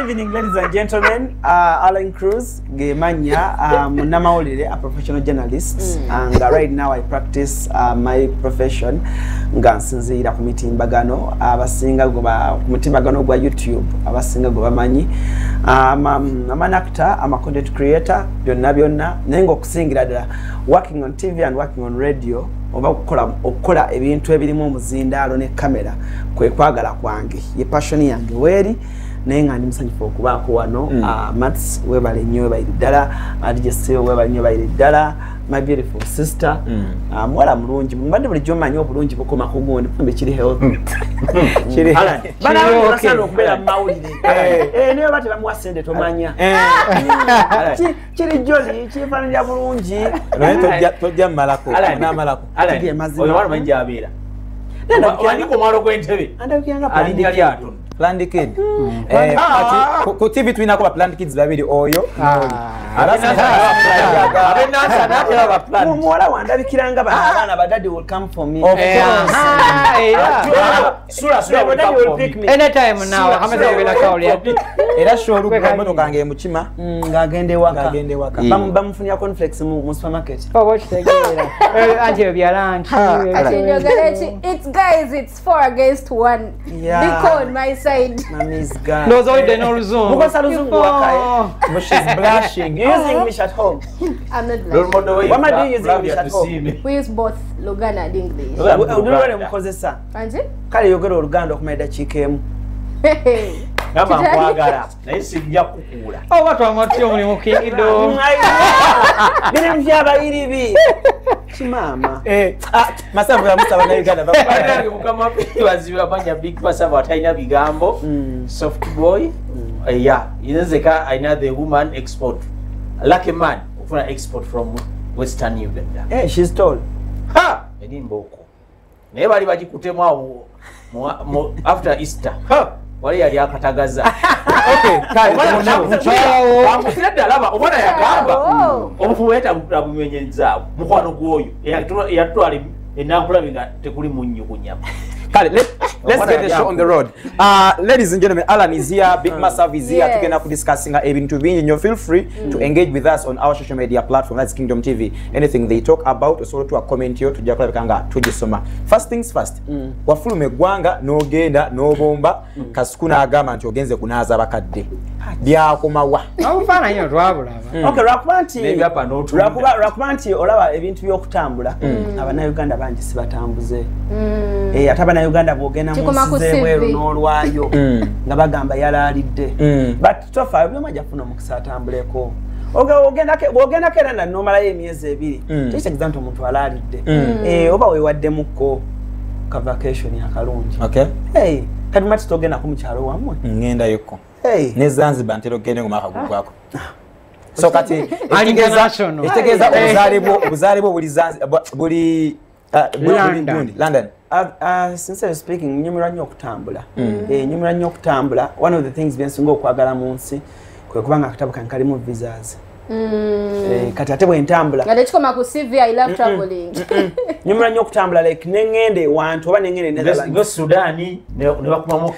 evening, ladies and gentlemen. Alan Cruz, Gemanya, Munamaolire, a professional journalist, and right now I practice my profession. Ngansinzira ku mitimbagano, abasinga goba ku mitimbagano gwa YouTube, abasinga goba manyi. I'm an actor, I'm a content creator, byonna naye okusingira ddala working on TV and working on radio. Oba okukola ebintu ebirimu omuzindaalo ne kamera kwe kwagala kwange ye passion yange weri naye nga ndi musanyufu okubaako wano Mats webale nnyo webale ddala adijesiyo webale nnyo webale ddala my beautiful sister mwala mulungi mbadde bulijjo manyi obulungi bukoma ku gundi kumbe kiri healthy kiri bana basana okubeera mu mawulire naye bati bamuwa ssente tomanya kiri joli kifaananya bulungi naye tojja mmalako n'amalako oyo wano manyi gy'abeera wandika omwalo gw'entebe alindi yali atono Planned Kid. Ku TV tuinako ba Planned Kids babiri oyo. Muwala wandabikiranga baana badadi will come for me. Sura will pick me. Anytime now. Hamza bila kauli ya. Era show ruka moto kange mukima ngagende waka. Bamufunya cornflakes mu supermarket. Oh, watch the girl. Anje bya lunch. It's guys, it's 4 against 1. Because my side. Mommy's guy. No, so they no resume. But she's blushing. You're using English at home. I'm not blushing. What am I doing using English at home? We use both Luganda and English. Udulore mukozesa. Anje? Kale yogero Oluganda okumaida chikemu. Ngamba nkwagala naye sijja kukula. Oh, watu wamatio mulimu kingido. Bine mvyabayiribi. Chimama. Masavu ya musaba na Uganda Batange mukama baziba banya big masava atayina bigambo. Soft boy. Yeah, inawezeka aina the woman export. Lucky man ufuna export from Western Uganda. She's tall. Ha! Edi mboko. Naye bali bagikutemu after Easter. Ha! Wali yali akatagaza. Okay, kale Wamufira ddala obona yagamba. Omufuweta abumenyenza mukwano gwoyo. Yatwala enakulabiga tekuli munyu kunyama. Kale, let's get the show on the road. Ladies and gentlemen, Alan is here, Big Masav is here. Tukena ku discussing ebintu bingi. You feel free to engage with us on our social media platform. That's Kingdom TV. Anything they talk about, so to a comment yo tujja kulabikanga tugisoma. First things first. Wafulume gwanga no genda no bomba kasukuna agamba nti ogenze kunaaza bakadde. Byakomawa. Awufana nnyo twabulaba. Okay, Rakumanti. Maybe hapa no true. Rakumanti olaba ebintu by'okutambula. Abana Uganda bangi sibatambuze. Atabana Uganda bwogenda mu nzebweru n'olwayo nga bagamba yalaalidde. But tofa byamaja funa mukisa atambuleko. Ogenda kera na nomalayo emyezi 2. Tekitegeeza nti omuntu alaalidde. Oba weewaddemukko ka vacation akalungi. Okay. Kati mati togenda ku mukyalo wammwe. Ngenda yokko. Ne Zanzibar ntero gende ngomaka gugwako. So kati international. Etegeeza obuzaalibwo buli Zanzibar buli London. Sincerely speaking, nyumira nnyo okutambula. Nyumira nnyo okutambula. One of the things byensinga okwagala mu nsi kwe kubanga akatabo kange kalimu visas. Kati ate bwe ntambula. Ngale kikoma ku CV, I love traveling. Nyumira nnyo okutambula like nengende wantu oba nengende Netherlands. Ngo Sudani ne bakumamu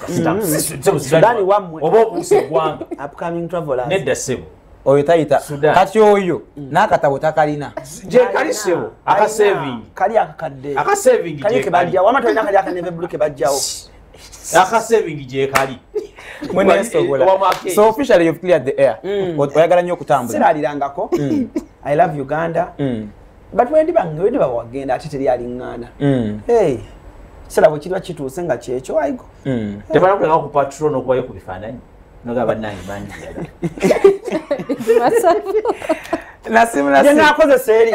Sudani wammwe. Oba obuse gwanga. Upcoming travelers. Nedda sebo. Oyo tayita kati oyo n'akatabo takalina je kali sebo aka saving kali akakadde aka saving kali ke bajja wamata ina kali akaneve buluke bajjawo aka saving je kali so officially you've cleared the air oyagala nnyo okutambula siralirangako I love Uganda but when diba wagenda ate teri alingana sira bwe kirwa kituuse nga kyekyo ayigo tebana kulenga ku patrol okubayo ku bifaananyi nogaba nange bandi nasimula jenga akoze seri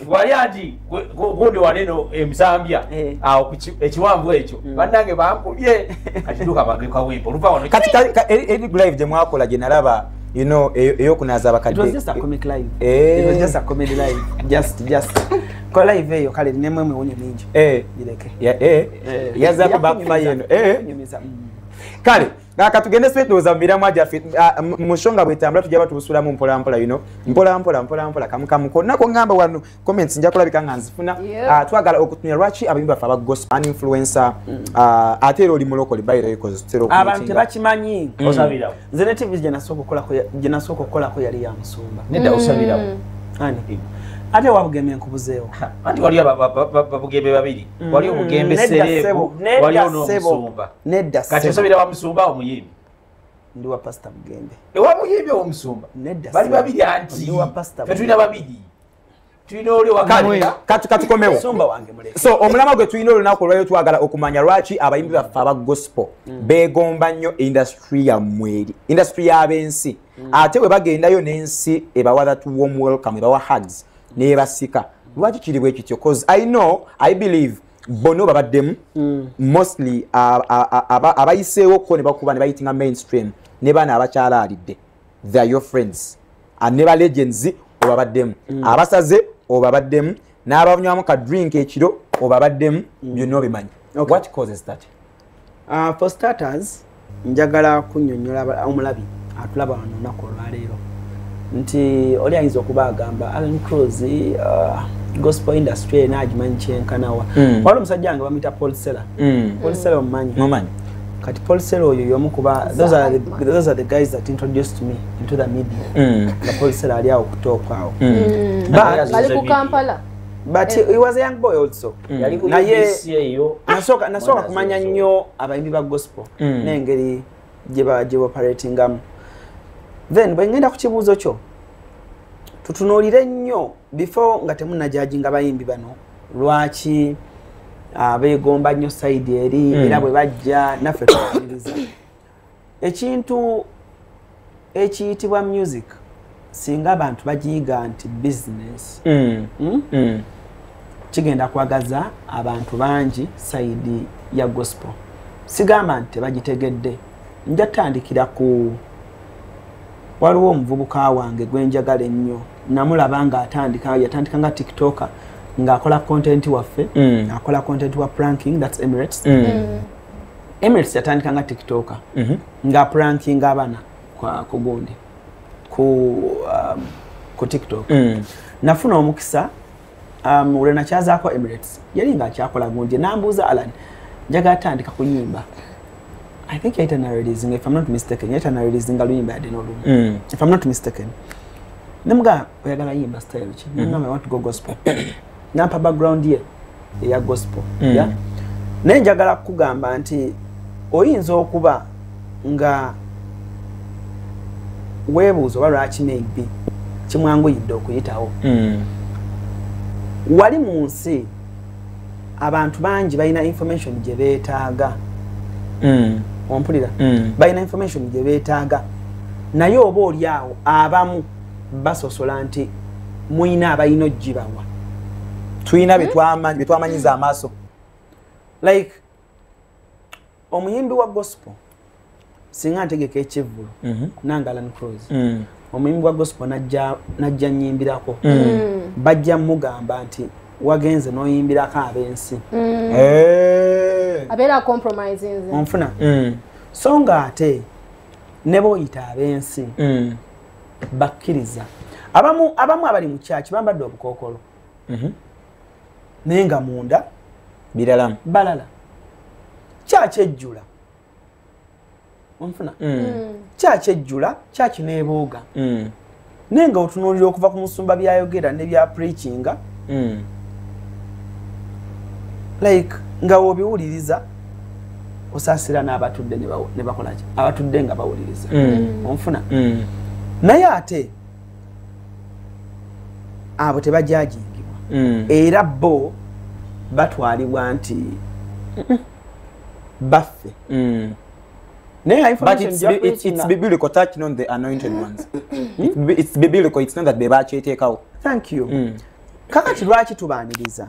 wali anti gundi waneno emisambya awo ekiwanvu ekyo bannange bankubye katiduka bageka wimpo luva wano kati live gye mwakola gye nalaba you know eyokunaaza abakadde it was just a comic live it was just a comedy live just ko live eyo kale nemwe mwonye mingi direke yaza backfire eno kale katugende swetoza miramu ajaffe mushonga bwetambula tujja batubusulamu mpola you know mpola kamuko nako ngamba wano comments nja kulabika nga nzifuna twagala okutumya lwaki abayimbi baffe aba gospel an influencer ate era oli mulokole by the way because abantu tebakimanyi osabirawo nze ne TV gye nasooka okukolako yali ya Musumba nedda osabirawo ani ate wabugembe nkubuzeewo anti wali babugembe babiri wali obugembe Serebu wali ono Musumba nedda kati osabira wa Musumba omuyimbi ndi wa Pastor Bugembe ewa muyimbi wa Musumba nedda bali babiri anti ndi wa Pastor tulina babiri tulina oli wakati katukomewo Musumba wange muleke so omulama gwe tulina olunaku olwayo twagala okumanya lwaki abayimbi baffe aba gospel beegomba nnyo industry yammwe eri industry y'abensi ate bwe bagendayo n'ensi ebawa that warm welcome ebawa hugs nebasika lwaki kiri bwe kityo cause I believe bono babaddemu mostly abayiseewo ko ne bakuba ne bayitinga mainstream ne bana abakyala alidde they are your friends ne ba legends obabaddemu abasaze obabaddemu n'abanywamu ka drink ekiro obabaddemu byonna obimanyi what causes that for starters njagala kunnyonnyola omulabi atulaba wano olunaku olwaleero nti oli ayinza okuba agamba Alan Cruz gospel industry enagimanyi kyenkanawa wali omusajja wange bamuyita Paul Seller Paul Seller omumanyi kati Paul Seller oyo y'omu kuba those are the guys that introduced me into the media Paul Seller ali awo kutoka awo bali ku Kampala but he was a young boy also naye nasooka kumanya nnyo abayimbi ba gospel n'engeri gye operatingamu then bwe ngenda ku kibuuzo kyo tutunuulire nnyo before nga temunnajajinga bayimbi bano lwaki beegomba nnyo side eri era bwe bajja naffe tuwuliriza ekintu ekiyitibwa music singa abantu bagiyiga nti business kigenda kwagaza abantu bangi side ya gospel sigamba nti tebagitegedde nja tandikira ku waliwo omuvubuka wange gwenjagala ennyo namulaba nga yatandika nga tiktoker ng'akola content waffe akola content wa pranking that's Emirates Emirates yatandika nga tiktoker nga pranking abana ku gundi ku tiktok nafuna omukisa ule nakyazaako Emirates yali nga akyakola gundi nambuuza Alan njagala tandika kuyimba I think yaita na releasing if I'm not mistaken yaita na releasing aluyimba yadde n'olumu if I'm not mistaken nemuga oyagala yimba style ki nangamba I want to go gospel nampa background ye eya gospel ya naye njagala kugamba nti oyinza okuba nga weebuuza oba lwaki maybe kimwanguyidde okuyitawo wali mu nsi abantu bangi balina information gye beetaaga ompulira balina information gye beetaaga naye oba oli awo abamu basosola nti muyina abalina ogibawa tulina betwamanyiza amaaso like omuyimbi wa gospel singa ntegeka ekivvulu nanga Alan Cruz omuyimbi wa gospel najja nnyimbirako bajja mugamba nti wagenze n'oyimbirako ab'ensi abeera compromising onfuna so nga ate ne b'oyita ab'ensi bakkiriza abamu abali mu kyaki bambadde obukookolo naye nga munda balala kyaki ejjula onfuna kyaki ejjula kyaki n'ebooga naye nga otunuulira okuva ku musumba byayogera ne bya preachinga like nga wobiwuliriza osaasira n'abatudde ne bakola ki abatudde nga bawuliriza onfuna naye ate abo tebajajingibwa era bo batwalibwa nti baffe naye it's biblical touching on the anointed ones it's biblical it's not that bebakyeteekawo thank you kakati lwaki tubaaniriza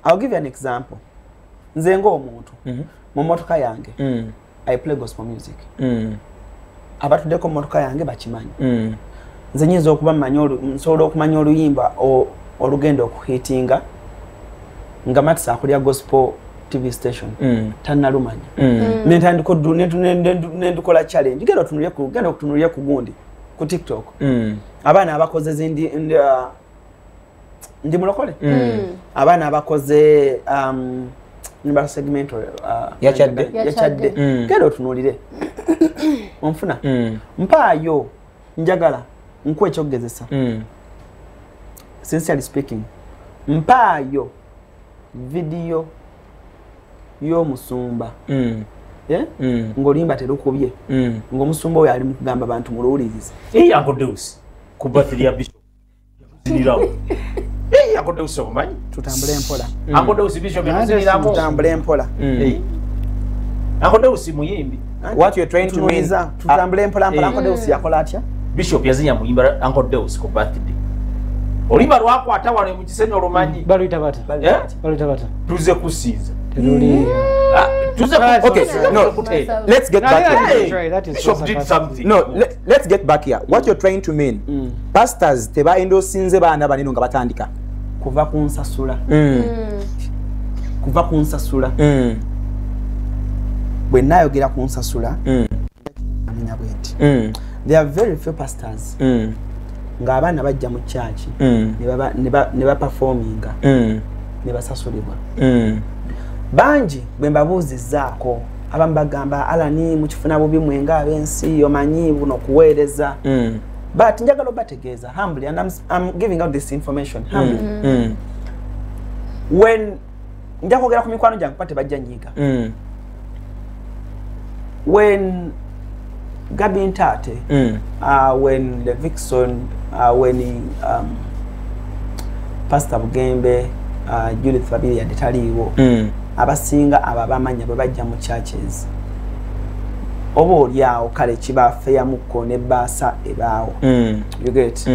I'll give you an example nze ng'omuntu mu mmotoka yange I play gospel music abatuddeko mu mmotoka yange bakimanyi nze nyinza okuba nsobola okumanya oluyimba olugenda okuhitinga nga matisa akulya gospel TV station tannalumanya nendukola challenge genda okutunuulira ku gundi ku TikTok abaana abakoze zindi ndi mulokole abaana abakoze nimba segment yachadde genda otunuulire onfuna mpaayo njagala nkuwa ekyokugezesa sincerely speaking mpaayo video y'omusumba ng'olimba terukubye ng'omusumba oyo ali mu kugamba abantu muluwulirize Uncle Deus ku birthday ya Bishop zinirawo Uncle Deus omanyi tutambule empola Uncle Deus Bishop zinirawo tutambule empola Uncle Deus muyimbi what you're trying to mean tutambule empola Uncle Deus yakola atya Bishop yazinya muyimba Uncle Deus ku birthday olimba lwakwata wano mu kisenge olumanyi baluyita bata tuze kusiiza okay no let's get back that is Bishop did something let's get back here what you're trying to mean pastors tebaendosinze baana banene nga batandika kuva kunsasula bwe nayogera kunsasula amenya bwenti there are very few pastors nga abaana bajja mu church ne baperforminga ne basasulibwa banji bwe mbabuuzizzaako abamu bagamba alani mukifuna bubi mwenga ab'ensi omanyi buno kuweereza but njagala obategeeza humbly and I'm giving out this information humbly when nja kwogera ku mikwano gyange kuba tebajja nyiga when Gabi Ntate when the Vixen when Pastor Bugembe Judith Babiri yadetaliiwo abasinga ababamanya bwe bajja mu churches oba olyawo kale kibafeeyamukko ne baasa ebaawo you get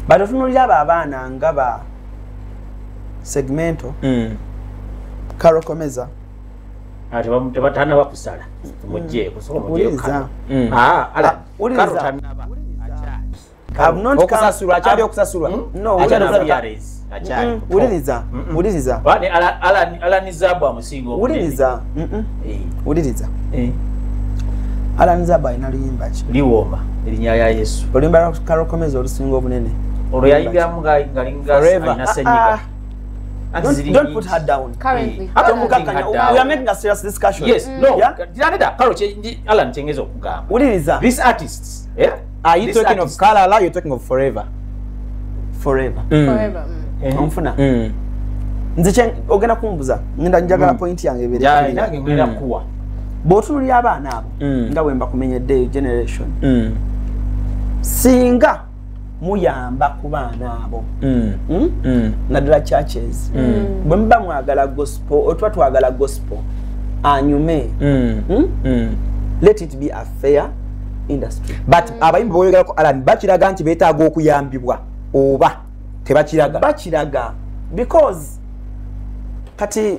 but otunulira abo abaana nga ba segmento karokomeza ati tebatana bakusala mujje kusoma mujje okusasulwa akyali okusasulwa uliriza alanizabu amusingo uliriza alanizabu alina luyimba ki liwoma erinnya ya Yesu oluyimba karokomeza olusinga obunene olwo yayigiramu ngalinga alina senyiga Don't put her down. Currently. We are making a serious discussion. Yes, no. Yeah? Alan Chengezo kugamba. Uliriza. These artists, yeah? Are you talking of Kalala? You're talking of Forever. Forever. Forever. Onfuna. Nze ogenda kumbuza. Ngenda njagala point yange ebere. Ya nange ngenda kuwa. Botuli abaana abo. Nga wemba kumenyedde generation. Singa muyamba ku baana abo naddala churches bwe muba mwagala gospel otwa twagala gospel anyume let it be a fair industry but abayimbi boyogerako Alan bakiraga nti beetaaga okuyambibwa oba tebakiraga bakiraga because kati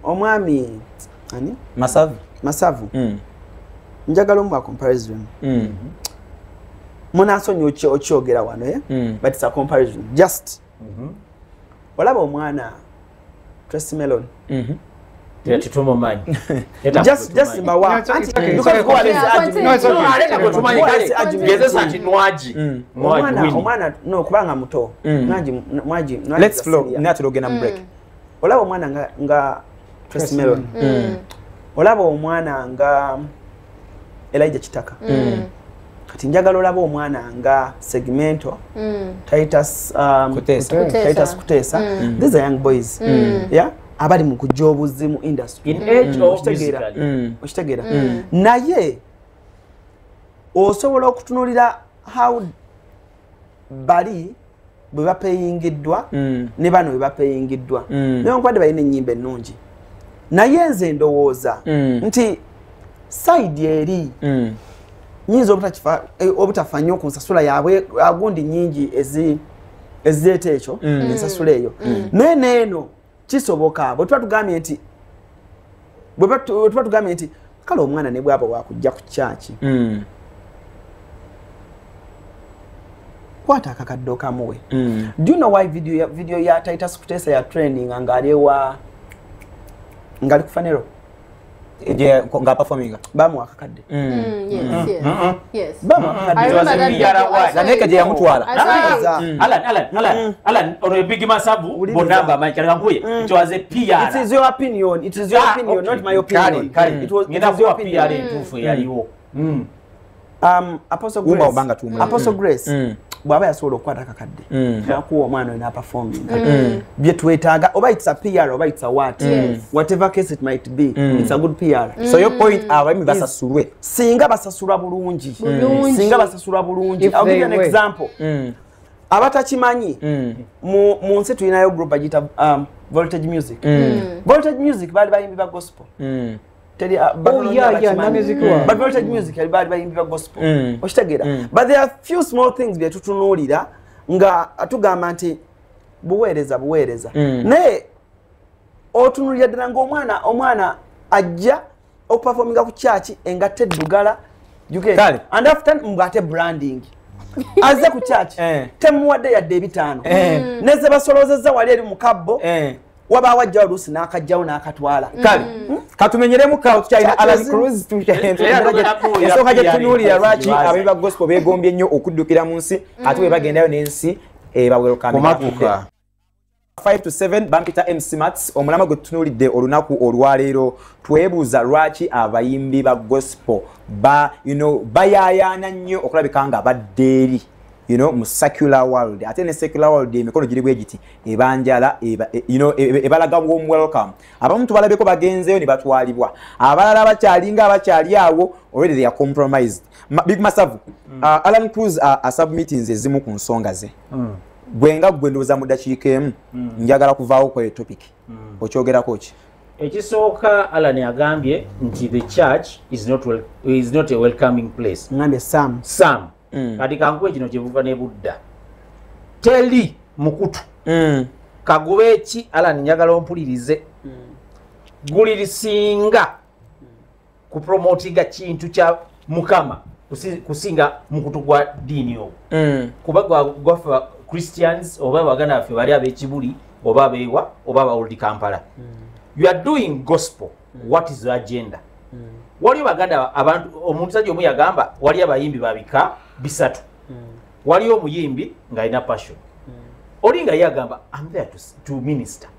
omwami ani Masavu njagala mu comparison munasonyi okyogera wano but it's a comparison just olaba omwana Tracy Melon just mbawa omwana no kubanga muto mwaji let's flow natulogena break olaba omwana nga Tracy Melon olaba omwana nga Elijah Kitaka kati njagala olaba omwana nga Segmento Titus Kutesa these are young boys yeah abali mu kujja obuzimu industry in age of musical okitegera naye osobola okutunulira how bali bwe bapeyingiddwa ne bano bwe bapeyingiddwa naye nkwade balina ennyimba ennungi naye nze ndowooza nti side eri nyinza obutafa nnyo ku nsasula yaabwe agundi nyingi ezireeta ekyo ensasula eyo naye neeno kisoboka bwe tuba tugambye nti kale omwana ne bwaba wakujja ku kyaki kwata akakadde okamuwe. Do you know why video ya Titus Kutesa ya training ngalewa ngali kufanero je nga performing bamu akakadde yes bamu akakadde zaneka je yamutwala Alan on Big Masabu bonamba manchara nkuye it was a PR. It is your opinion, okay. Not my opinion. It was your PR ntufu yaliwo. Apostle Grace obanga tumu. Apostle Grace bwaba yasobola okwata akakadde nakuwa omwana na performing bye twetaaga oba it's a PR oba it's a what whatever case it might be it's a good PR. So your point abami basasulwe singa basasulwa bulungi I'll give you an example. Abatakimanyi mu nsi tulinayo group agita Voltage Music. Voltage Music bali bayimbi ba gospel. But Voltage Music bali bayimbi ba gospel. Oshitegera. But there are few small things bye tutunulira nga atugamba nti buweereza. Naye otunulira ddala ng'omwana ajja okuperforminga ku church engatte eddugala and after mbwate branding. Aze ku church temuwadde yadde ebitaano neze basolozezza wali eri mukabbo waba wajja olusi n'akajjawo n'akatwala kale katumenyeremu ka tukyalina Alan Cruz ensooka gye tutunuulira lwaki ababi ba gospel beegombye nnyo okuddukira mu nsi ate bwe bagendayo n'ensi bawerokamira 5 to 7 bampita MC Mats omulama gwe tutunuulidde olunaku olwaleero twebuuza lwaki abayimbi ba gospel bayayaana nnyo okulabika nga badde eri mu secular world ate ne secular world emikono giri bwe giti ebanjala ebalaga warm welcome abamu tubalabeko bagenzeyo ne batwalibwa abalala abakyali awo already they are compromised. Big Masavu Alan Cruz submittings ezimu ku nsonga ze gwenga gwendoza mu dakiika emu njagala kuvaawo ku topic okyogerako ki ekisooka Alan agambye nti the church is not a welcoming place. Ngambye Sam kati kankuwe kino kyebuva ne budda teli mukutu kagube eki Alan njagala ompulirize gulirisinga kupromotinga kintu kya Mukama kusinga mukutu gwa dini ogwo kuba gwafa Christians oba bagana afe bali ab'ekibuli oba abeewa oba aba Old Kampala. You are doing gospel. What is the agenda? Wali baganda abantu omuntu sajja omu yagamba wali abayimbi babika bisatu. Wali omuyimbi nga ina passion. Olinga yagamba I'm there to minister.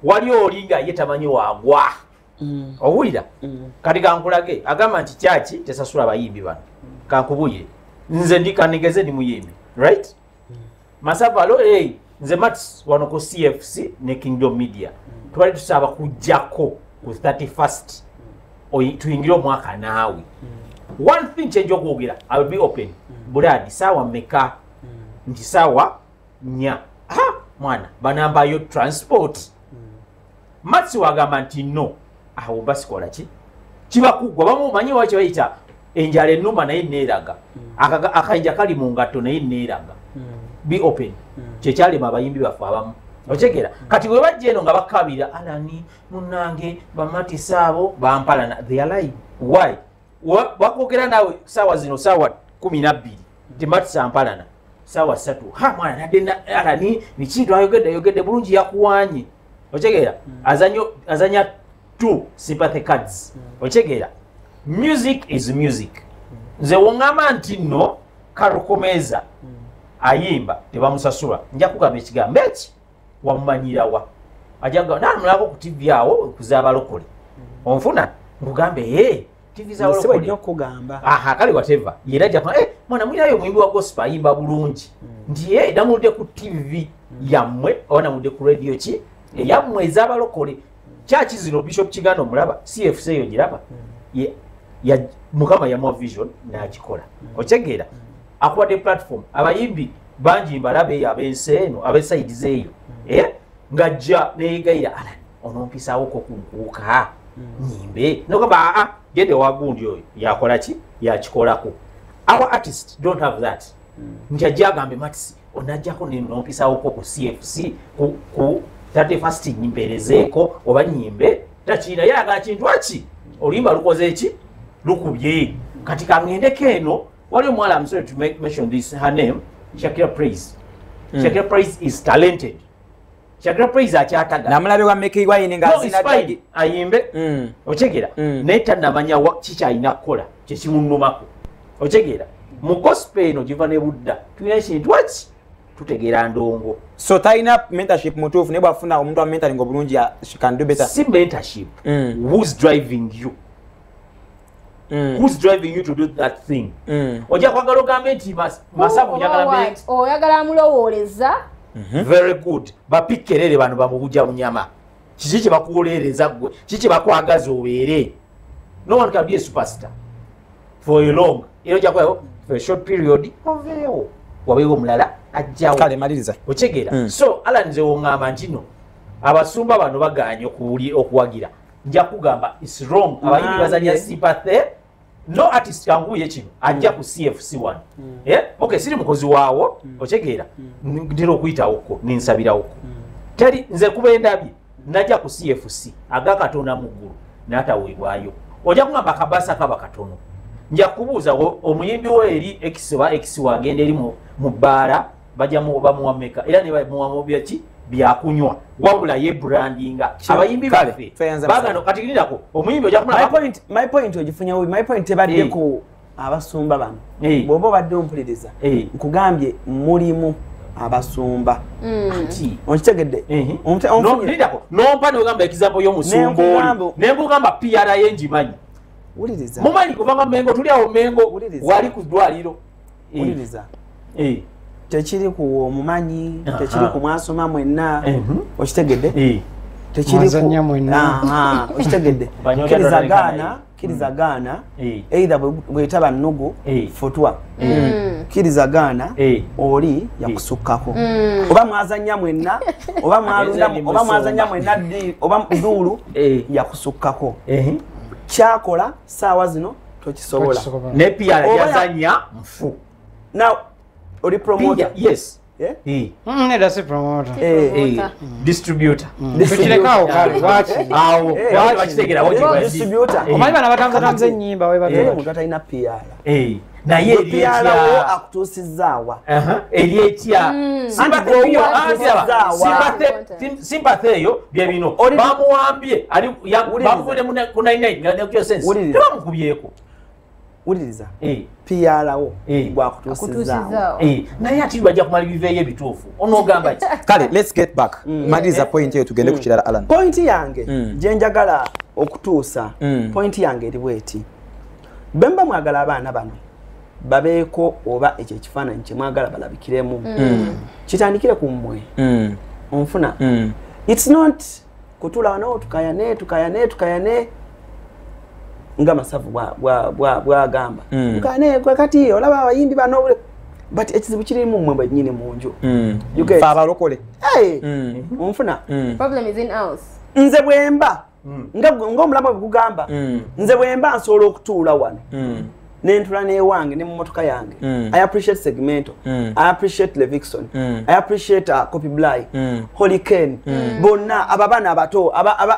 Wali olinga yetamanyi wagwa. Owulira kati kankulage agamba nti chachi tesasula abayimbi bano kankubuye nze ndikanigeze ndi muyimbi right Masavalo nze Mats wano ku CFC ne Kingdom Media twali tusaba kujjako ku 31st tuyingira omwaka naawe. One thing change okwogera I will be open buladi sawa meka nti sawa nya mwana banamba yo transport Mats wagamba nti no awo basikola ki kibakugwa bamu manyi wachi bayita enjale numa naye neeraga akanja kali mu ngato naye neeraga. Be open kyekyali mabayimbi bafu abamu okegera kati bwe bajja eno nga bakabira Alani munange bamati saabo bampalana they are lying. Why wakogera nawe sawa zino sawa 12 timati sampalana sawa 3 mwana nadena Alani nikintu ayogedde bulungi yakuwanye okegera azanya 2 sympathy cards okegera music is music nze wongama nti no karukomeza ayimba tebamusasula nja kugamba ekigambo eki wamumanyirawa ajaga namulako ku TV awo kuzaba lokole onfuna ngugambe TV za lokole okugamba kale whatever yera japa mwana mwirayo mwimbi wa gospel ayimba bulungi ndiye damulde ku TV yamwe ona mulde ku radio ki yamwe zaba lokole chachi zino Bishop Kigano mulaba CFC yo giraba ya Mukama ya more vision na akikola okegera akwade platform abayimbi banji mbalabe abenseeno abeside zeyo ngajja negaira Alan onompisa uko kunkuka nyimbe nokaba gende wagundi oyo yakola ki yakikolako. Our artists don't have that. Njaja gambe Mats onajjako nompisa uko ku CFC ku 31st nyimberezeko oba nyimbe tachina yaga kintu aki olimba lukoze eki lukubye kati kangende keno wali omwala I'm sorry to mention this her name Shakira Praise. Shakira Praise is talented. Shakira Praise akyataga. Namulabe wa Meki Wine nga azina tagi. Ayimbe. Ochegera. Neta namanya chicha ayina kukola. Kye kimunnumako. Ochegera. Mu gospel eno giva ne budda. Tulina ekintu waki tutegeera ndongo. So taina mentorship mutuufu ne bwafuna omuntu wa mentoring obulungi she can do better. Si mentorship. Who's driving you? Who's driving you to do that thing? Oja kwagala ogambe nti masabu oyagala mulowoleza. Very good. Bapikerere bano bamubuja munyama. Kiki kye bakuwolereza gwe? Kiki kye bakwagaza obeere? No one can be a superstar for a long. For a short period. Oveewo. Wabeewo mulala ajjawo. Kale maliriza. Okyegera. So ala nze wongamba ntino abasumba bano baganye okuwagira. Nja kugamba it's wrong. Abayimbi bazanya sympathy. No artist kanguye kino ajja ku CFC1. Okay, siri mukozi waawo okyegera. Ndiro okuyita okko ninsabira okko. Teri nze kubendabye najja ku CFC aga katona muggulu n'ataweebwayo. Ojja kugamba kabasa kaba katono. Nja kubuuza omuyimbi we eri X wagenda eri mu bbaala bajja mu bamuwameka era ne bamuwamobya ki byakunywa wabula ye brandinga abayimbi baffe bagano katikirako omuyimbi ojja kumula my point ogifunya my point tebadde ku abasumba bano bwoba badde ompuliriza nkugambye mulimu abasumba onkitegedde nompa nogamba example y'omusumba oli nengugamba PR yenjimanyi uliriza mumanyi kubanga Mengo tuli awo Mengo wali ku ddwaliro uliriza tekiri ku omumanyi tekiri ku mwasoma mwenna okitegedde tekiri ku mwenna okitegedde kirizagana either bwetaba nnugu fotwa kirizagana oli yakusukkako oba mwazanya mwenna oba mwalunda oba mwazanya mwenna oba mdulu yakusukkako kyakola saawa zino tokisobola ne PR yazanya mfu now or the promoter. Yes. That's a promoter. Distributor. Distributor. Omani bana batamza ennyimba we batera omuntu atalina PR. Na ye PR akutusizaawa. Elietya. Sympathy yo bye bino. Bamuwambye ali bavule mu 99 ngakyo sense. Tebamukubyeko. Uliriza PR wo gwakutusizaawo naye ati bajja kumala biveeyo ebituufu onogamba ki kale let's get back maliriza point eyo tugende ku kirala Alan point yange gye njagala okutuusa point yange eri bweti bemba mwagala abaana bano babeeko oba ekyo ekifaananyi kye mwagala balabikiremu kitandikire ku mmwe onfuna it's not kutula wano tukayane nga masavu bwa gamba mukane kati olaba abayimbi bano but ekizibu kirimu mmwe bwennyini mu nju abalokole onfuna problem is in house nze bwemba ng'omulamu bwegugamba nze bwemba nsobola okutuula wano nentula n'ewange ne mu motoka yange I appreciate Segmento I appreciate Levixon I appreciate Copy Bly Holy Ken bonna abaana abato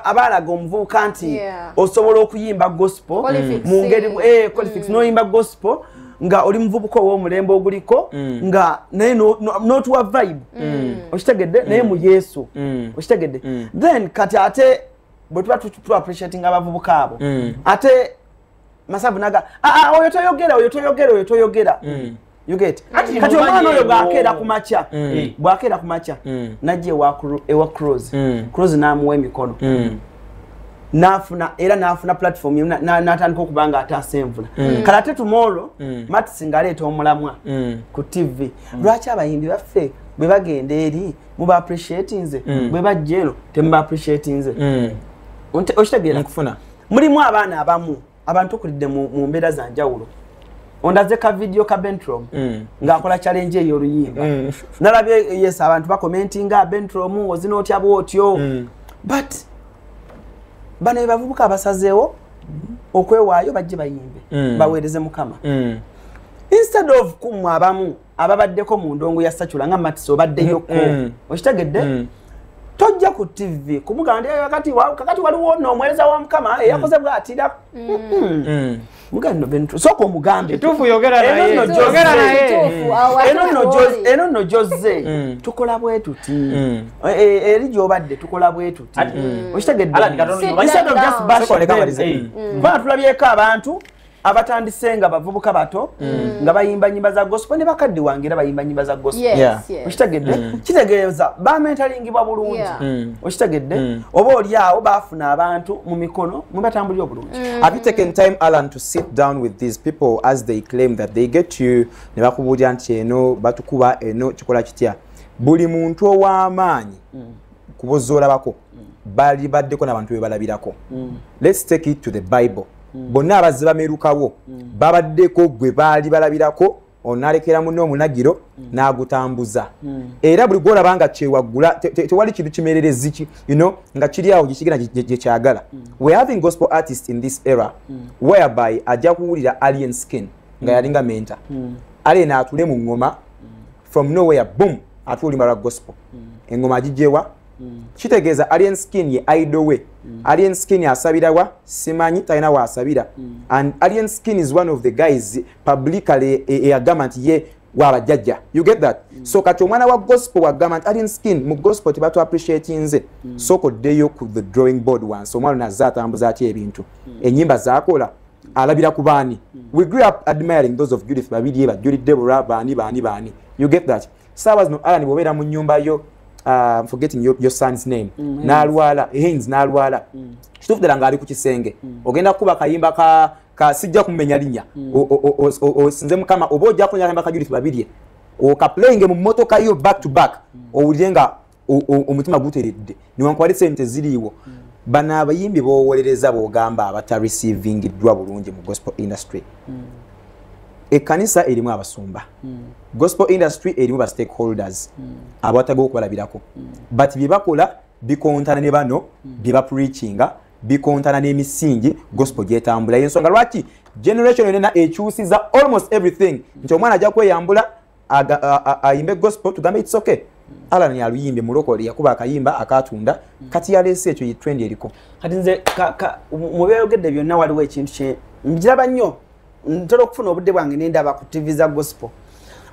abalaga omuvubuka nti osobola okuyimba gospel mu ngeri Qualifix n'oyimba gospel nga oli muvubuka ow'omulembe oguliko nga naye n'otuwa vibe okitegedde naye mu Yesu okitegedde then kati ate bwe tuba tu appreciating abavubuka abo ate masabu naga oyo toyogera you get kati omwana oyo bwakera kumacha najje ewa Cruise n'amuwa emikono nafuna platform n'atandika okubanga ataasa envula kale ate tomorrow Matisi ngaleeta omulamwa ku TV lwaki abayimbi baffe bwe bagenda eri muba appreciatinze bwe bajja eno temuba appreciatinze okitegeera nkufuna mulimu abaana abamu abantu okulidde mu mbeera za njawulo ondaze ka video ka Bentrom ng'akola challenge eyo oluyimba nalabye yes abantu bakomentinga Bentrom ozina otya bwotyo but bano bavubuka abasazeewo okwewaayo bajje bayimbe baweereze Mukama instead of kumwa abamu ababaddeko mu ndongo ya Sachula nga Matisi obaddeyoko okitegedde tojja ku TV kumugamba kakati waliwo n'omwereza wa Mukama yakoze bw'atira mugamba no bentu soko mugambe tufu yogera naye yogera naye eno no Jose tukola bwe tuti eri gyobadde tukola bwe tuti okitegedde instead of just bashing kuba tulabyeko abantu abatandisenga bavubuka bato nga bayimba nyimba za gospel ne bakadde wangira bayimba nyimba za gospel okitegedde kitegeeza bamentalingibwa bulungi okitegedde oba oli awo bafuna abantu mu mikono mubatambulira obulungi. Have you taken time, Alan, to sit down with these people as they claim that they get you ne bakubulira nti eno batukuba eno kikola kitya buli muntu ow'amaanyi kubozoola bako bali baddeko n'abantu be balabirako. Let's take it to the Bible. Bonna abazze bamerukawo babaddeko gwe baali balabirako onalekera munno omunagiro n'agutambuza era buli gwolaba nga kyewaggula tewali kintu kimererezi nga kiri awo gikigenda gye kyagala. We're having gospel artists in this era whereby ajja kuwulira Alien Skin nga yalinga menta Alien atule mu ngoma from nowhere boom atulimba lwa gospel engoma agijewa kitegeeza Alien Skin ye idol we Alien Skin asabirawa simanyi talina wa asabira and Alien Skin is one of the guys publicly agamba nti ye wabajjajja. You get that? So kati omwana wa gospel wagamba nti Alien Skin mu gospel tebatu appreciate nze soko ddeyo ku the drawing board once omwana nazza atambuza atya ebintu ennyimba zaakola alabira ku baani. We grew up admiring those of Judith babiri Judith Deborah baani. You get that? Sawa zino Alan bobeera mu nnyumba yo I'm forgetting your son's name. Nalwala, Haynes Nalwala. Kitufu dala ngali ku kisenge. Ogenda kuba kayimba ka sijja kumenya linya. O sinze Mukama obojja kunya kayimba ka Judith babirye. O ka playing mu motoka yo back to back. Owulenga omutima guteredde. Niwankwali sente ziriwo. Bana abayimbi bowolereza bogamba abata receiving dwa bulungi mu gospel industry. Ekanisa erimu abasumba. Gospel industry erimu ba stakeholders abatago okubalabirako but bibakola bikontana ne bano biba preachinga bikontana n'emisingi gospel gyetambula ensonga lwaki generation yonna ekyusiza almost everything nti omwana ajja kweyambula ayimbe gospel tugambe it's okay Alan yaluyimbe mulokole yakuba akayimba akatunda kati yalese ekyo yi trend eriko kati nze mubeyogedde byonna waliwo ekintu kye njiraba nnyo ntera okufuna obudde bwange nendaba ku TV za gospel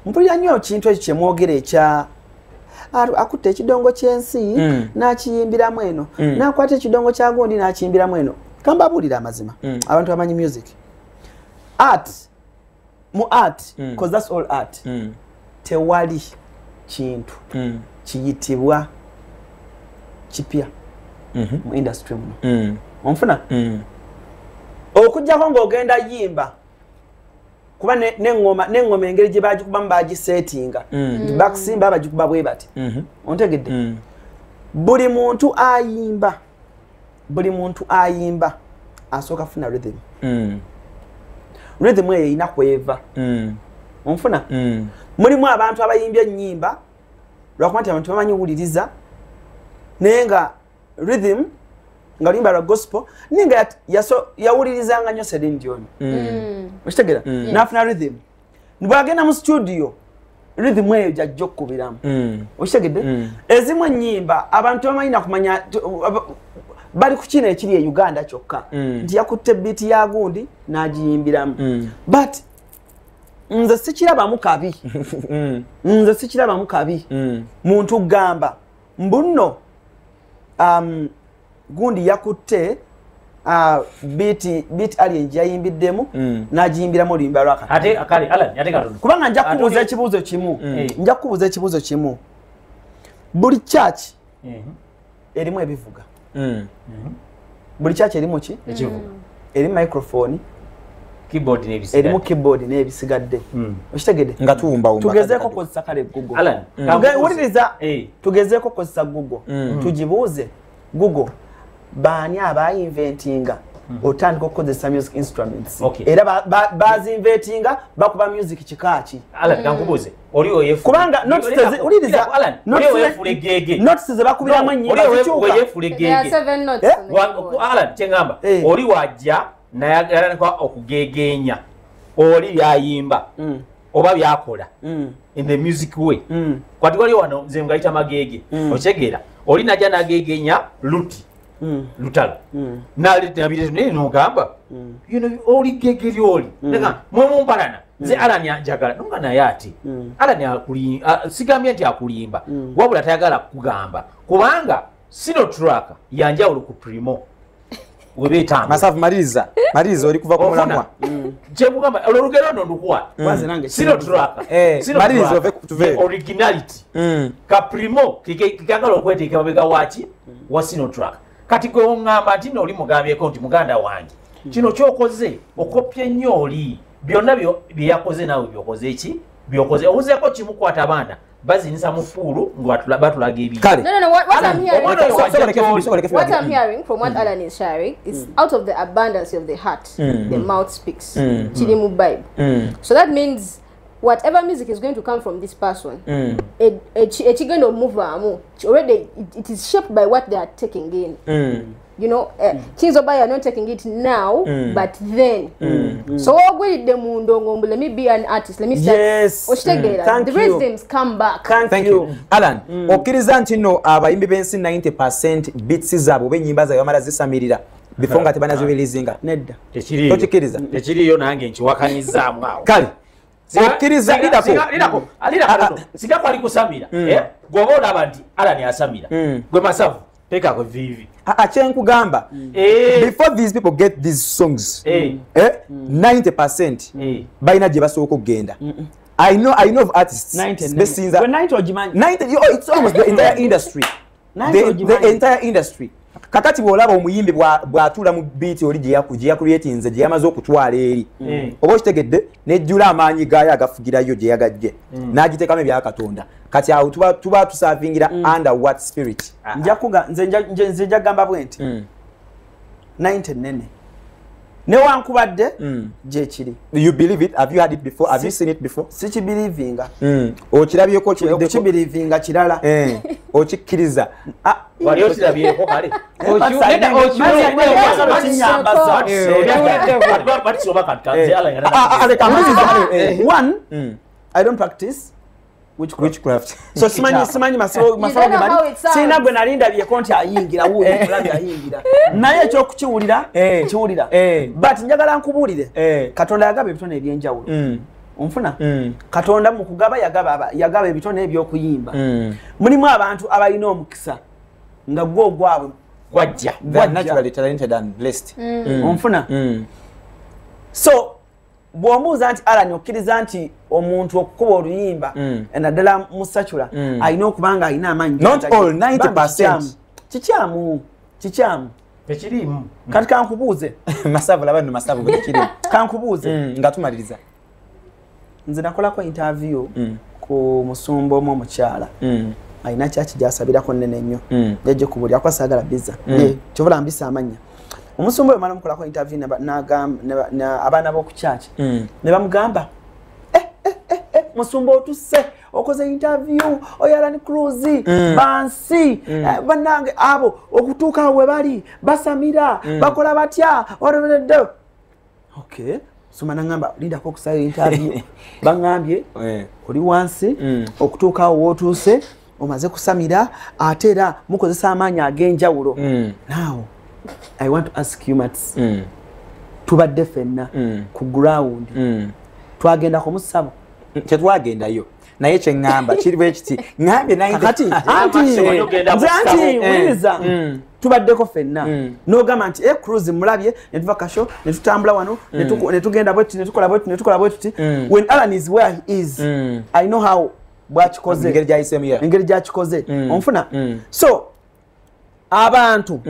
mpulira nnyo kintu ekyo kyemwogera ekya akutte ekidongo ky'ensi n'akiyimbiramu eno n'akwata ekidongo kya gundi n'akiyimbiramu eno kambabuulira amazima abantu bamanyi music art mu art because that's all art tewali kintu kiyitibwa kipya mu industry muno onfuna okujjako ng'ogenda yimba kuba n'engoma engeri gye bagikubamu bagisetinga bakusimba bagikuba bwe bati ontegedde buli muntu ayimba asooka funa rhythm rhythm eyo erina kweva onfuna mulimu abantu abayimbye ennyimba lwakuba nti abantu bamanyi wuliriza naye nga rhythm nga limba lwa gospel ninga yawulirizanga nnyo Celine Dion okitegera n'afuna rhythm nibwagenda mu studio rhythm eyo gyajja okkubiramu okitegedde ezimu ennyimba abantu bamanyi nakumanya bali ku kino ekiri e Uganda kyokka nti yakutte biiti ya gundi n'agiyimbiramu but nze sikirabamu kabi muntu gamba mbuno gundi yakutte beat Alien yayimbiddemu n'agiyimbiramu oluyimba lwakati ate akali Alan yate katono kubanga nja kubuuza ekibuuzo kimu buli church erimu ebivuga buli church erimu ki ekivuga erimu microphone keyboard n'ebisigadde erimu keyboard n'ebisigadde okitegedde nga tuwumba tugezeeko kozesa kale Google Alan wuliriza tugezeeko kozesa Google tugibuuze Google baani abayinventinga otandika okukozesa music instruments era bazinventinga bakuba music kikaaki Alan kankubuuze oli oyefu kubanga uliriza Alan oli oyefule gege notes ze bakubiramu ennyimba oli oyefule gege Alan kyengamba oli wajja nayagala okugegenya oli byayimba oba byakola in the music way kwati wali wano nze ngayita magege okitegeera oli najja nagegenya luti lutalo naletabire ne nogamba oli gegeri oli nega mwemumpalana nze Alani anjagala nonga naye ati Alani sigambye nti akulimba wabula tayagala kugamba kubanga Sinotrack yanjawulo ku Primo webetanga Masafu Mariza oli kuva ku mulamwa kyekugamba olugero ndo ndukuwa Sinotrack Mariza ove kutuve originality ka Primo kikagala okweteeka mabega wachi wa Sinotrack kati gwe ongamba ati no oli mugambyeko nti muganda wange kino kyokoze okopye nnyo oli byonna bye yakoze nawe byokoze ki byokoze obuzeeko kimukwata abaana bazinisa mu pool batulaga ebintu. No, what I'm hearing from what Alan is sharing is out of the abundance of the heart, the mouth speaks. Chilimu Bible. So that means whatever music is going to come from this person, going to move already it is shaped by what they are taking in. You know, Kings of Bay are not taking it now, but then. So let me be an artist. Let me start. Yes. The rhythms come back. Thank you. Alan, okiriza ntino abayimbi bensi 90% beats zabo benyimba za yamara zisamirira. Before nga tebana zobelizinga. Nedda. Tekiriyo. Tochikiriza. Tekiriyo nange nkiwakanyizaamu awo. Kale. Okiriza lidako. Sigako ali kusamira. Gwoba olaba nti Alan asamira. Gwe Masafu. Peka ko vivi. Kugamba. Before these people get these songs, 90% baina je basoko kugenda. I know of artists. 90 ojimanyi. 90 it's almost the entire industry. The entire industry. Kakati bolaba omuyimbi bwatula mu beat oli je creatinze je yamaze okutwala eri. Obo kitegedde nejjula amaanyi gaaya agafugirayo je yagajje. N'agitekamu bya Katonda. Kati awo tuba tusavingira under what spirit? Nze njagamba bwenti. 90 nene. Ne wankubadde je kiri. You believe it? Have you had it before? Have you seen it before? Sichi believinga. Okirabyeko kiwedde believinga kirala. Okikkiriza. Wali okirabyeko kale. One, I don't practice witchcraft. So simanyi masoro sina gwe nalinda bye konti ayingira wuyo kulabya ayingira. Naye ekyo kukiwulira kiwulira. But njagala nkubulire Katonda yagaba ebitone ebyenjawulo. Onfuna Katonda mu kugaba yagaba ebitone ebyokuyimba. Mulimu abantu abalina omukisa nga gwo gwabwe gwajja. They are naturally talented and blessed. Onfuna so bw'omuuza nti Alan okkiriza nti omuntu okukuba oluyimba naddala musacula alina okubanga alina amaanyi. Not all, 90%. Kikyamu tekirimu. Kati kankubuuze Masavu laba no Masavu bwe kiri. Kankubuuze nga tumaliriza. Nze nakolako interview ku musumba omu omukyala alina kyaki gyasabirako nnene nnyo yajja kubulira ko saagala biza kyobula mbisa amanya. Omusumba we mala mukolako interview abaana b'oku church ne bamugamba musumba otuse okoze interview Alan Cruz bansi banange abo okutuuka we bali basamira bakola batya okay soma nangamba linda ko kusaya interview bangambye oli wansi okutuuka awo wotuse omaze kusamira atera mukozesa amaanyi ag'enjawulo. Now I want to ask you Mats. Tubadde fenna ku ground. Twagenda ku musabo. Tetwagendayo. Naye kye ngamba kiri bwe kiti ngambe 90 anti wiliza tubaddeko fenna n'ogamba nti Cruise mulabye ne tuva kasho ne tutambula wano ne tugenda bwe tukola bwe tuti when Alan is where he is I know how bwakikoze engeri gyakikoze onfuna so abantu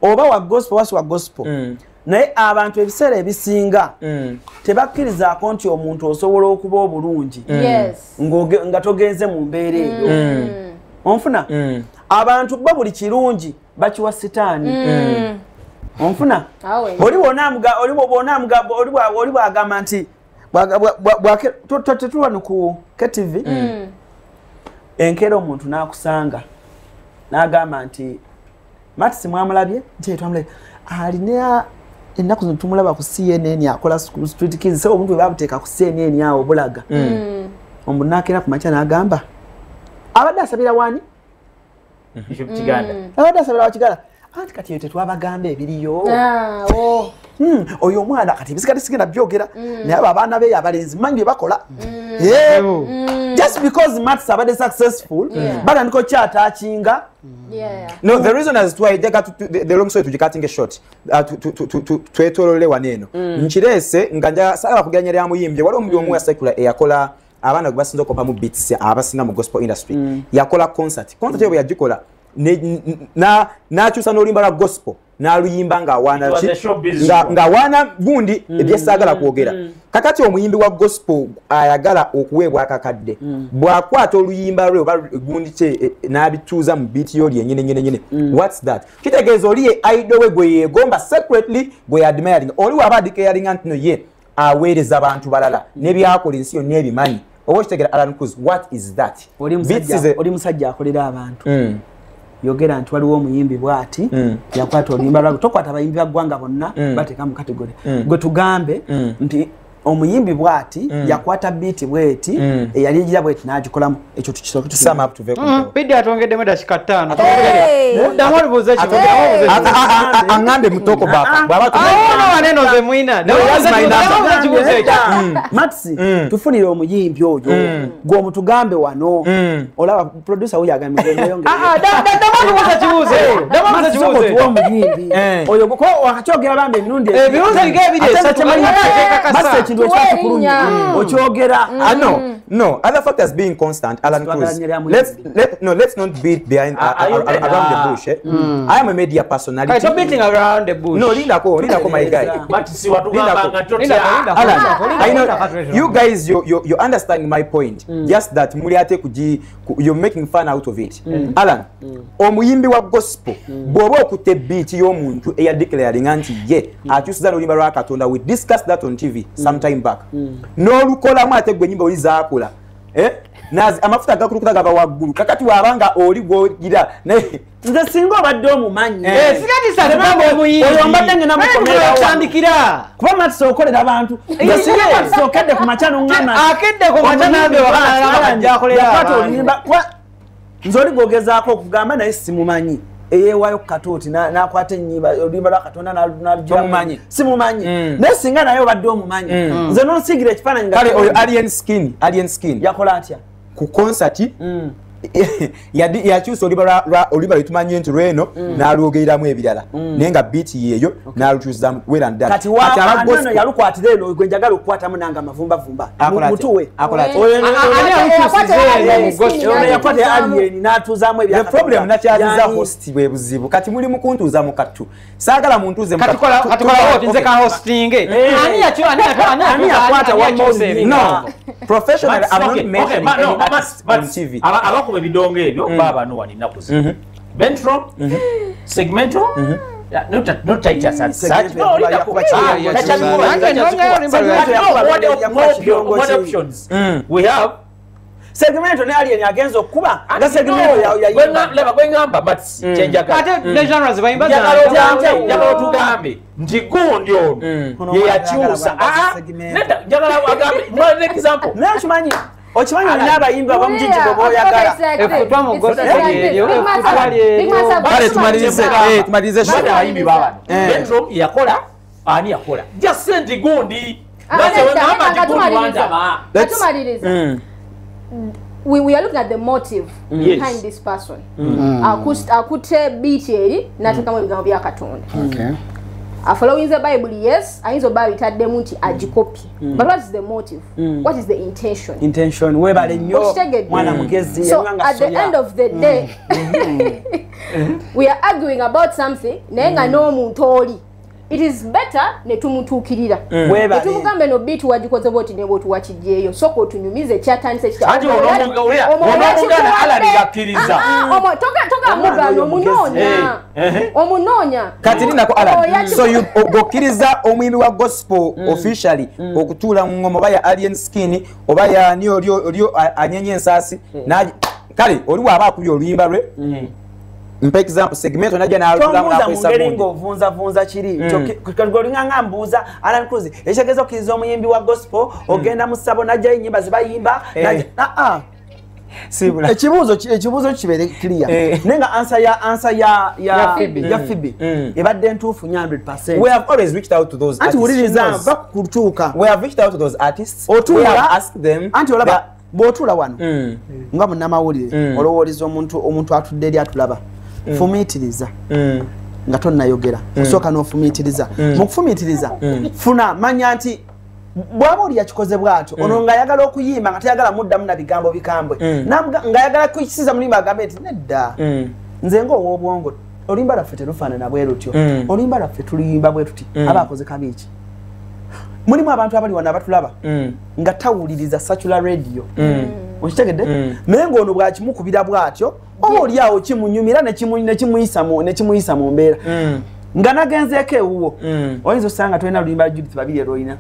oba wa gospel wasi wa gospel naye abantu ebiseera ebisinga tebakkirizaako nti omuntu osobola okuba obulungi nga togenze mu mbeera eyo onfuna abantu bo buli kirungi bakiwa sitaani onfuna oli bwagamba nti tetulwano ku KTV enkeera omuntu n'akusanga n'agamba nti Mati mwamulabye nti twamulabye alina ennaku zino tumulaba ku CNN akola Street Kids so omuntu babuteeka ku CNN awo bulaga omuntu n'akeera ku makya n'agamba abadde asabira wani ekyo Kiganda abadde asabira wakigala anti kati tetwabagamba ebiriyo oyo omwana kati ebisikati sigenda byogera naye abo abaana be abalenzi manyi bye bakola just because Max abadde successful batandika okyataakinga. No, the reason as to why the long story tujikatinge short twetolole waneeno nkirese nga nja sala kuganyira muyimbye wali omuli omu ya secular eyakola abaana basinza okupa mu beats abasinga mu gospel industry yakola concert yebo yagikola n'akyusa n'oluyimba lwa gospel n'aluyimba nga wana gundi ebyesagala kwogera kakati omuyimbi wa gospel ayagala okuweebwa akakadde bw'akwata oluyimba lwe oba gundi kye n'abituuza mu beat yo lyennyene what's that kitegeeza oli ye idol we gwe yeegomba secretly gwe admiring oli waba adikayalinga nti no ye aweereza abantu balala n'ebyakola ensi yonna ebimanyi oba okitegera Alan Cruz what is that oli musajja akolera abantu yogera nti waliwo omuyimbi bwati yakwata oluyimba lwagwe tokwata abayimbi baggwanga bonna bateeka mu kategori gwe tugambe nti omuyimbi bwati yakwata beat bweti eyali egira bweti n'agikolamu ekyo tukisobola tusama up to vehicle bidi atongeddemu dakika 5 muddamu olubuuza aŋŋambe mutoko bapa bwaba waneno ze mwina Maxi tufunire omuyimbi oyo gw'omutugambe wano olaba producer wuyo agambye omuyimbi oyo wakakyogera bambe emirundi ekintu ekyakukulumya okyogera no other factors being constant Alan Cruz let's not beat behind around the bush I am a media personality stop beating around the bush no lindako my guy but si watugamba nga you guys you understand my point just that muli ate you're making fun out of it Alan omuyimbi wa gospel bwoba okute beat y'omuntu eyadeclaring nti ye akyusiza n'oluyimba lwa Katonda we discussed that on TV sometime back n'olukolamu ate gwe nyimba oli zaakola nazi amafuta gakulukuta gaba waggulu kakati wabanga oli gwogira naye nze singa obadde omumanyi oyo mbadde ngena mukomera kuba Matisa okolera abantu nze singa Matisa okedde ku makya n'oŋŋamba akedde ku makya nambe yakwata oluyimba nze oli gwogezaako okugamba naye simumanyi eyeewaayo ku Katooti n'akwata ennyimba oluyimba lwa Katonda n'alugiramu simumanyi naye singa naye obadde omumanyi nze n'onsiigira ekifaananyi kale oyo alien skin yakola atya ku concert yakyusa oluyimba lwetumanye nti lweno n'alwogereramu ebirala naye nga beat yeeyo n'alukyusizamu wera ddala kati yalukwatira eno gwe njagala okukwatamu nanga amavumbavumba mutuwe yakwata alien n'atuuzaamu the problem nakyaziza host bwe buzibu kati muli mukuntuuza mu kattu saagala muntuuze nze ka hosting ani yakwata no professional I'm not mentioning any artist on TV abakuba ebidongo ebyo baba no wali naku zi Ventro segmento not Titus and such no what options we have segmento ne alien agenza okuba nga segmento leba kwengamba but change ate ne genres bayimba njagala tugambe nti gundi ono ye yakyusa nenda njagala agambe one example nakimanyi okimanyi olina abayimba bamujinji bwoboyagala tumalirize abayimbi babano Ventro yakola ani yakola just send gundi we are looking at the motive behind this person. Akute beat eri natakamu ebigambo bya Katonda. Following the Bible, yes, ayinza oba bitadde nti agikopi. But what is the motive? What is the intention? Intention webale nnyo mwana mugezi so at the end of the day we are arguing about something naye nga n'omuntu oli it is better netumutuukirira netumugambe no beat wagikoze boti ne botu wakijeeyo soko otunyumize kyatandise ati omuganda Alan yakkiriza toka mugano omunoonya kati ninako Alan so you okkiriza omuyimbi wa gospel officially okutuula mu ngoma baya alien skin oba yani olio anyenye ensasi kale oli waba akubye oluyimba lwe mpa example segment onajja n'alulamu n'akwesa mungo ovunza kiri ng'olinganga mbuuza Alan Cruz ekitegeeza okkiriza omuyimbi wa gospel ogenda mu ssabo najjayo ennyimba ze bayimba Sibula. Ekibuuzo kibere clear. Nenga answer ya Phoebe. Ebadde ntuufu 100%. We have always reached out to those Anti artists. uliriza bakutuuka. We have reached out to those artists. Otuula, we have asked them. Anti olaba bw'otuula wano nga munnamawulire olowooza omuntu atudde eri atulaba fumiitiriza nga tonnayogera osooka n'ofumiitiriza mu kufumiitiriza funa manya nti bw'aba oli yakikoze bw'atyo ono ng'ayagala okuyimba nga tayagala muddamu na bigambo bikambwe ng'ayagala kukisiza mulimba agambe nti nedda nze ng'ow'obwongo oluyimba lwaffe terufaanana bwe lutyo oluyimba lwaffe tuluyimba bwe tuti aba akoze kabi ki mulimu abantu abali wano abatulaba nga tawuliriza Secular Radio okitegedde naye ng'ono bw'akimukubira bw'atyo oba oli awo kimunyumira nekimuyisa mu mbeera nga nagenzeeko ewuwo oyinza osanga tulina luyimba Judith babiri erolina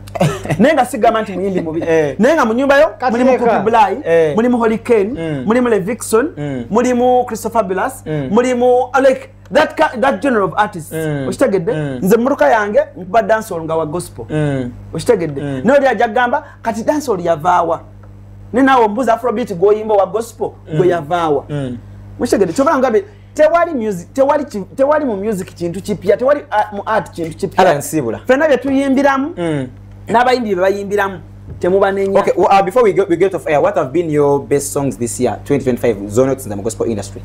naye nga sigamba nti muyimbi mubi naye nga mu nyumbayo mulimu Poppy Bly mulimu Hurricane mulimu Levixon mulimu Christopher mulimu like that genre of artists okitegedde nze mmotoka yange nkuba dancehall nga wa gospel okitegedde naye oli ajja kugamba kati dancehall yavaawa ne naawe ombuuza afrobeat gw'oyimba wa gospel gwe yavaawa okitegedde kyobala ngabe tewali mu music kintu kipya tewali mu art kintu kipya ffenna bye tuyimbiramu n'abayimbi bye bayimbiramu temubanenya. Okay, before we get off air, what have been your best songs this year 2025 Zonex in the gospel industry?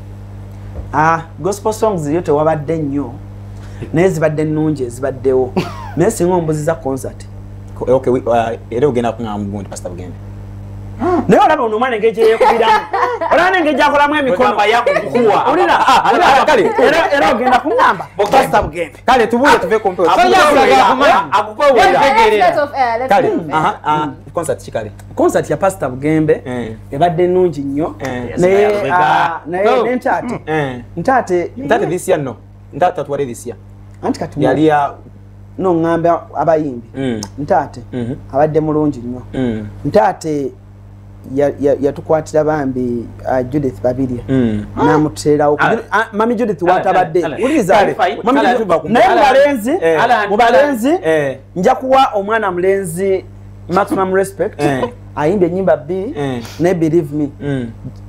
Gospel songs yo tewabadde nnyo naye zibadde nnungi ezibaddewo naye singa ombuziza concert. Okay, era ogenda kungamba gundi Pastor Bugembe. Naye olaba ono omwana engeri gyeyekubiramu olaba n'engeri gyakolamu emikono yakukuwa kale era ogenda kuŋŋamba Pastor Bugembe kale tubuule tuve ku mpeo concert kikale concert ya Pastor Bugembe ebadde nnungi nnyo naye ntaate this year no ntaate tuwale this year anti kati yali ya no ngamba abayimbi ntaate abadde mulungi nnyo ntaate yatukwatira bambi Judith babiri namuteerawo mami Judith watabadde uliza naye mubalenzi nja kuwa omwana mulenzi maximum respect ayimba ennyimba bbiri ne Believe Me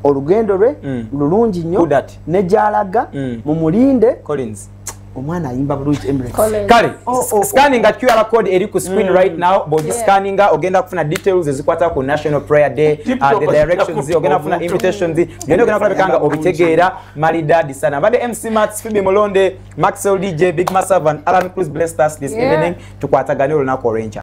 olugendo lwe lulungi nnyo ne gyalaga mumulinde Collins omwana ayimba bulungi Emirates kale scanning at QR code eri ku screen right now bodi scanning ogenda kufuna details ezikwata ku National Prayer Day the directions ogenda kufuna invitations ngende ogenda kufuna bekanga obitegeera malidadi sana bade MC Max Phoebe Molonde Maxwell DJ Big Massive and Alan Cruz blessed us this evening tukwatagane olunaku orange